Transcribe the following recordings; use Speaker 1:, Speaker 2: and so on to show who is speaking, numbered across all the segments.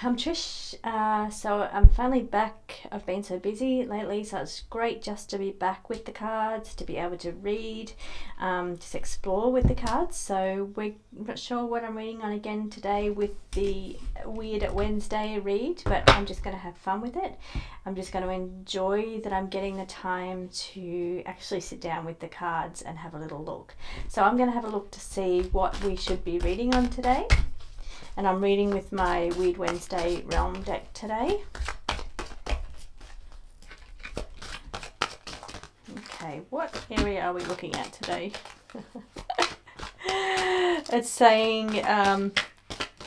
Speaker 1: I'm Trish. So I'm finally back. I've been so busy lately, so it's great just to be back with the cards, to be able to read, just explore with the cards. So we're not sure what I'm reading on again today with the Weird Wednesday read, but I'm just going to have fun with it. I'm just going to enjoy that I'm getting the time to actually sit down with the cards and have a little look. So I'm going to have a look to see what we should be reading on today. And I'm reading with my Weird Wednesday Realm deck today. Okay, what area are we looking at today? It's saying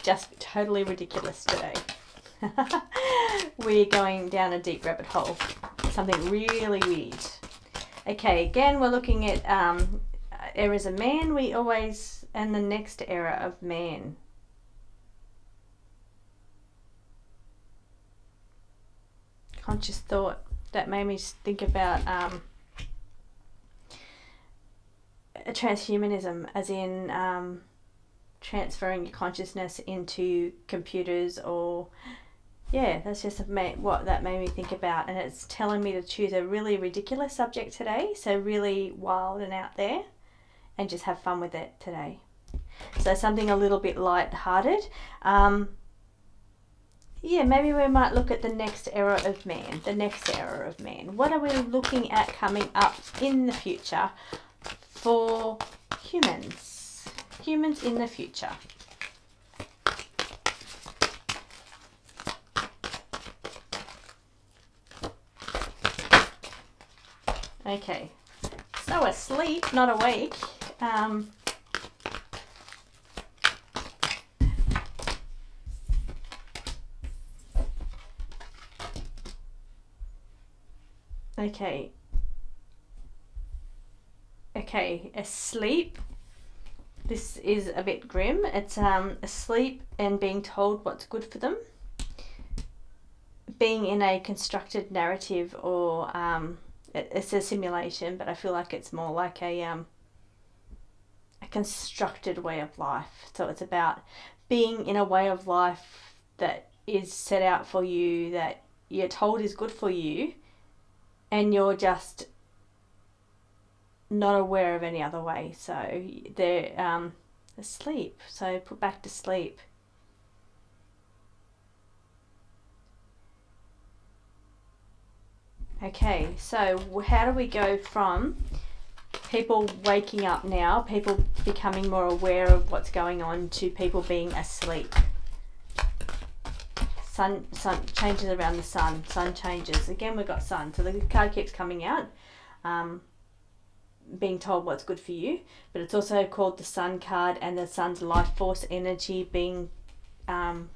Speaker 1: just totally ridiculous today. We're going down a deep rabbit hole. Something really weird. Okay, again we're looking at eras of man. And the next era of man. Conscious thought that made me think about transhumanism, as in transferring your consciousness into computers, or that's just what that made me think about. And it's telling me to choose a really ridiculous subject today, so really wild and out there, and just have fun with it today. So something a little bit light-hearted. Maybe we might look at the next era of man. The next era of man. What are we looking at coming up in the future for humans? Humans in the future. Okay. So asleep, not awake. Okay, asleep. This is a bit grim. It's asleep and being told what's good for them. Being in a constructed narrative, or it's a simulation, but I feel like it's more like a constructed way of life. So it's about being in a way of life that is set out for you, that you're told is good for you, and you're just not aware of any other way. So they're asleep. So put back to sleep. Okay, so how do we go from people waking up now, people becoming more aware of what's going on, to people being asleep? Sun changes around the sun. Sun changes. Again, we've got sun. So the card keeps coming out. Being told what's good for you. But it's also called the sun card, and the sun's life force energy being... the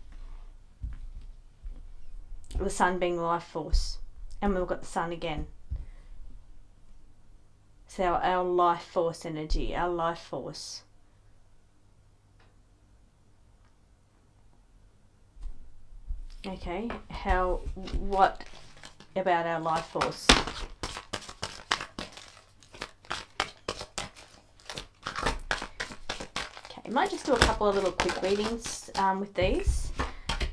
Speaker 1: sun being life force. And we've got the sun again. So our life force energy, our life force. Okay, what about our life force? Okay, I might just do a couple of little quick readings with these.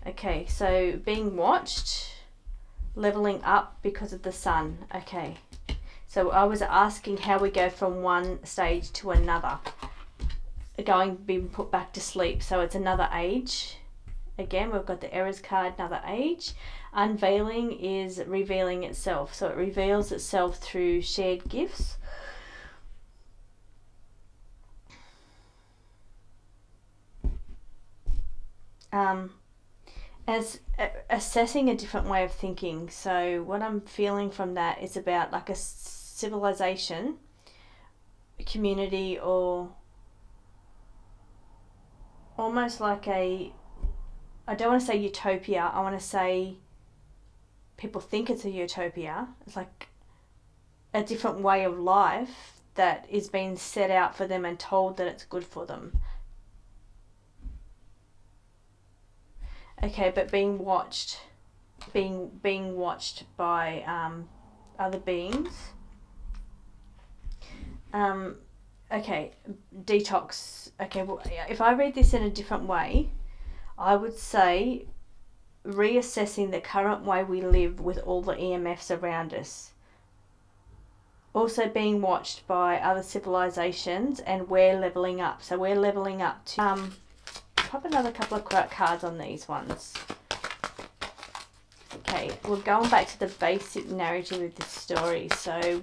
Speaker 1: Okay, so being watched, leveling up because of the sun. Okay, so I was asking how we go from one stage to another. Being put back to sleep, so it's another age. Again, we've got the Errors card, another age. Unveiling is revealing itself. So it reveals itself through shared gifts. As assessing a different way of thinking. So what I'm feeling from that is about like a civilization, a community, or almost like I don't want to say utopia, I want to say people think it's a utopia. It's like a different way of life that is being set out for them and told that it's good for them. Okay, but being watched by other beings. Okay, detox. Okay, well, if I read this in a different way, I would say reassessing the current way we live with all the EMFs around us. Also being watched by other civilizations, and we're leveling up. So we're leveling up to pop another couple of cards on these ones. Okay, we're going back to the basic narrative of this story. So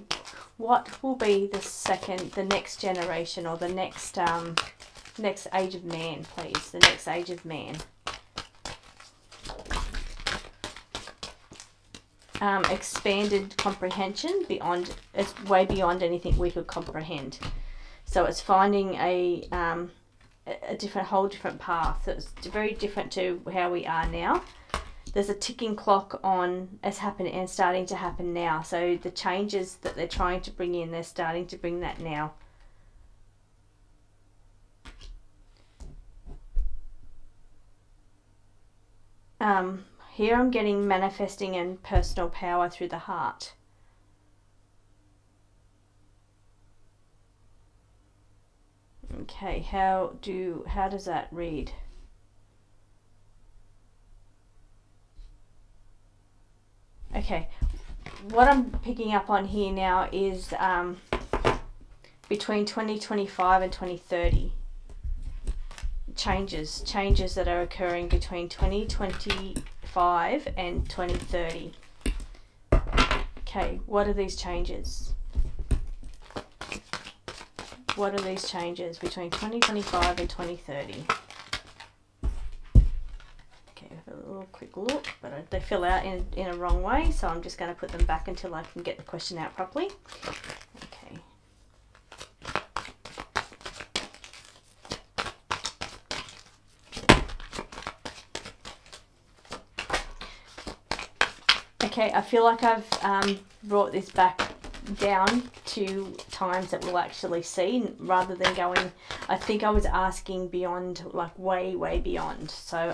Speaker 1: what will be the next generation, or the next age of man, please? The next age of man. Expanded comprehension beyond, it's way beyond anything we could comprehend. So it's finding a whole different path that's very different to how we are now. There's a ticking clock on as happening and starting to happen now. So the changes that they're trying to bring in, they're starting to bring that now. Here I'm getting manifesting and personal power through the heart. Okay, how does that read? Okay, what I'm picking up on here now is between 2025 and 2030. Changes that are occurring between 2025 and 2030. Okay, what are these changes? What are these changes between 2025 and 2030? Okay, have a little quick look, but they fill out in a wrong way, so I'm just going to put them back until I can get the question out properly. Okay. Okay, I feel like I've brought this back down to times that we'll actually see, rather than going, I think I was asking beyond, like way, way beyond. So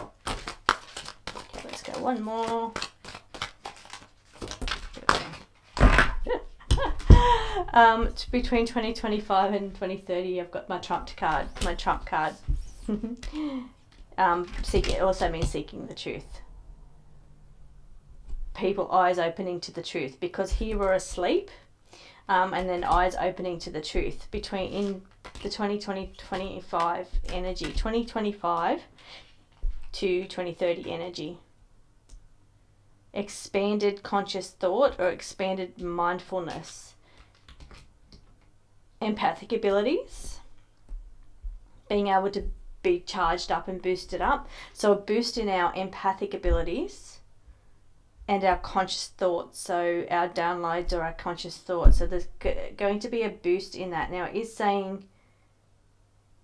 Speaker 1: okay, let's go one more. Between 2025 and 2030, I've got my trump card. It also means seeking the truth. People eyes opening to the truth, because here we're asleep, and then eyes opening to the truth in the 2025 energy, 2025 to 2030 energy. Expanded conscious thought or expanded mindfulness. Empathic abilities, being able to be charged up and boosted up. So a boost in our empathic abilities and our conscious thoughts, so our downloads or our conscious thoughts. So there's going to be a boost in that. Now it is saying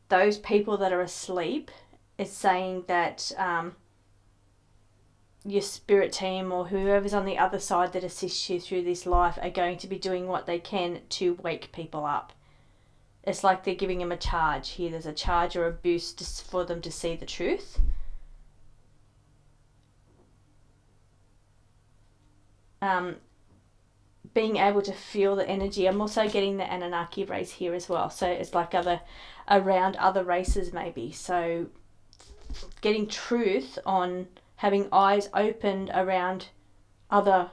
Speaker 1: those people that are asleep, it's saying that your spirit team or whoever's on the other side that assists you through this life are going to be doing what they can to wake people up. It's like they're giving them a charge here. There's a charge or a boost just for them to see the truth. Being able to feel the energy. I'm also getting the Anunnaki race here as well. So it's like around other races maybe. So getting truth on having eyes opened around other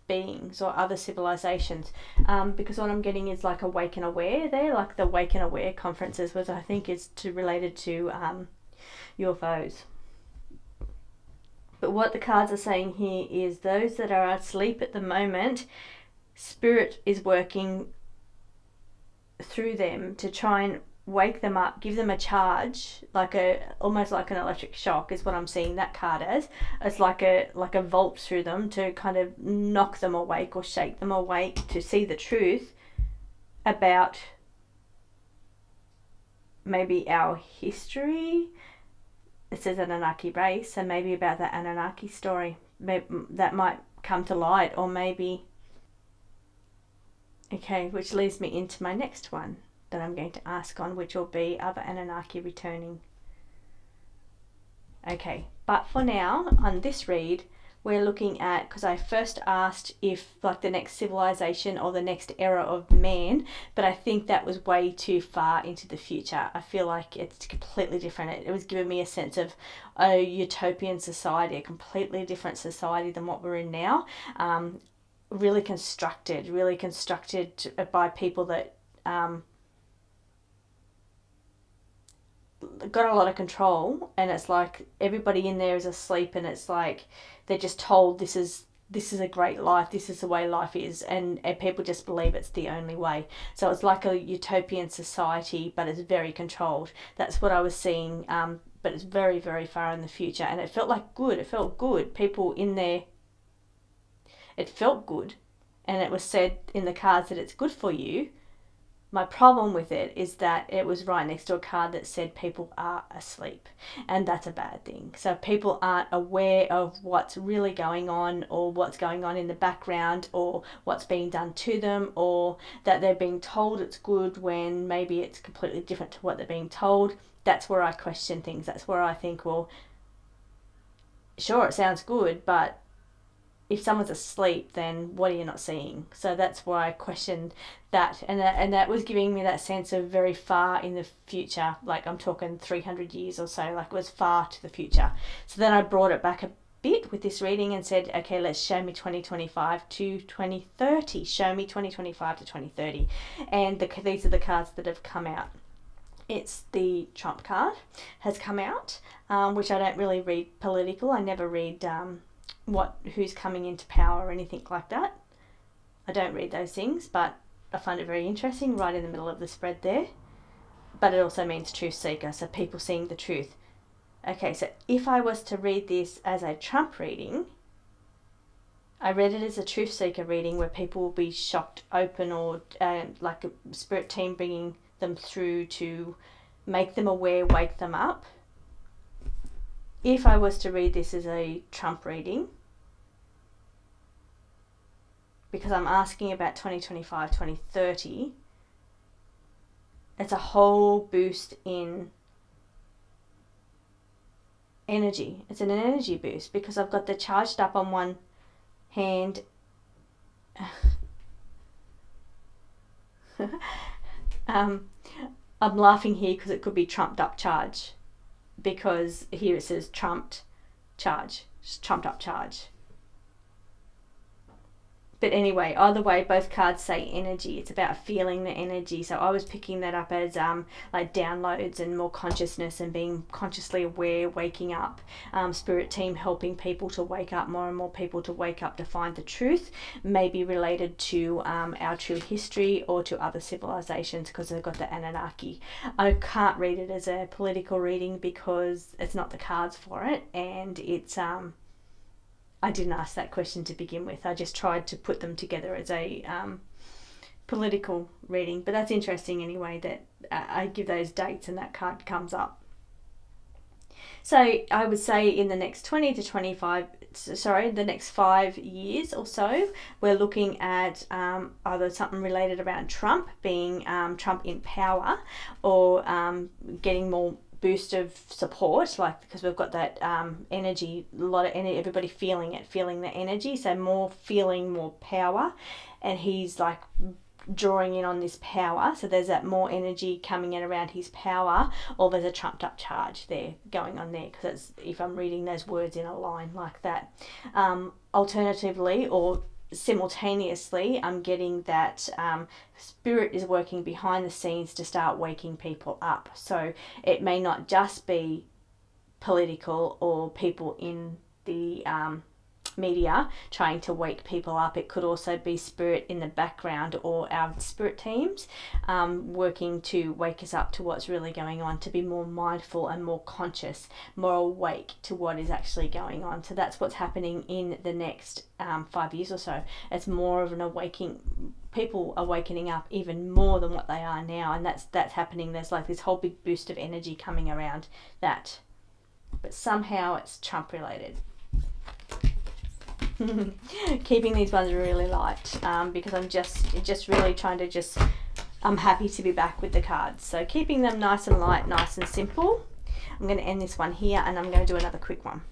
Speaker 1: beings or other civilizations, because what I'm getting is like Awake and Aware there, like the Awake and Aware conferences, which I think is related to UFOs. But what the cards are saying here is those that are asleep at the moment, spirit is working through them to try and wake them up, give them a charge, almost like an electric shock is what I'm seeing that card as. It's like a volt through them to kind of knock them awake or shake them awake to see the truth about maybe our history. It says Anunnaki race, so maybe about the Anunnaki story. Maybe that might come to light, or maybe... Okay, which leads me into my next one that I'm going to ask on, which will be other Anunnaki returning. Okay, but for now, on this read, we're looking at, because I first asked if like the next civilization or the next era of man, but I think that was way too far into the future. I feel like it's completely different. It was giving me a sense of a utopian society, a completely different society than what we're in now. Really constructed by people that got a lot of control, and it's like everybody in there is asleep, and it's like they're just told this is a great life, this is the way life is, and people just believe it's the only way. So it's like a utopian society, but it's very controlled. That's what I was seeing, but it's very, very far in the future, and it felt like good. It felt good. People in there, it felt good, and it was said in the cards that it's good for you. My problem with it is that it was right next to a card that said people are asleep, and that's a bad thing. So if people aren't aware of what's really going on, or what's going on in the background, or what's being done to them, or that they're being told it's good when maybe it's completely different to what they're being told, that's where I question things. That's where I think, well, sure, it sounds good, but if someone's asleep, then what are you not seeing? So that's why I questioned that. And that was giving me that sense of very far in the future. Like I'm talking 300 years or so, like it was far to the future. So then I brought it back a bit with this reading and said, okay, let's show me 2025 to 2030. Show me 2025 to 2030. And these are the cards that have come out. It's the Trump card has come out, which I don't really read political. I never read who's coming into power or anything like that. I don't read those things, but I find it very interesting right in the middle of the spread there. But it also means truth seeker, so people seeing the truth. Okay, so if I was to read this as a Trump reading, I read it as a truth seeker reading where people will be shocked open, or like a spirit team bringing them through to make them aware, wake them up. If I was to read this as a Trump reading, because I'm asking about 2025, 2030, it's a whole boost in energy. It's an energy boost because I've got the charged up on one hand. I'm laughing here because it could be trumped up charge, because here it says trumped charge, trumped up charge. But anyway, either way, both cards say energy. It's about feeling the energy. So I was picking that up as like downloads and more consciousness and being consciously aware, waking up. Spirit team helping people to wake up, more and more people to wake up to find the truth, maybe related to our true history or to other civilizations, because they've got the Anunnaki. I can't read it as a political reading because it's not the cards for it, and it's I didn't ask that question to begin with. I just tried to put them together as a political reading. But that's interesting anyway that I give those dates and that card comes up. So I would say in the next the next 5 years or so, we're looking at either something related around Trump, being Trump in power, or getting more boost of support, like because we've got that energy, a lot of energy, everybody feeling the energy, so more feeling, more power, and he's like drawing in on this power, so there's that more energy coming in around his power, or there's a trumped up charge there going on there, because if I'm reading those words in a line like that. Alternatively, or simultaneously, I'm getting that spirit is working behind the scenes to start waking people up. So it may not just be political or people in the media trying to wake people up. It could also be spirit in the background, or our spirit teams working to wake us up to what's really going on, to be more mindful and more conscious, more awake to what is actually going on. So that's what's happening in the next 5 years or so. It's more of an awakening. People awakening up even more than what they are now, and that's happening. There's like this whole big boost of energy coming around that, but somehow it's Trump related. Keeping these ones really light because I'm just really trying to I'm happy to be back with the cards, so keeping them nice and light, nice and simple. I'm going to end this one here, and I'm going to do another quick one.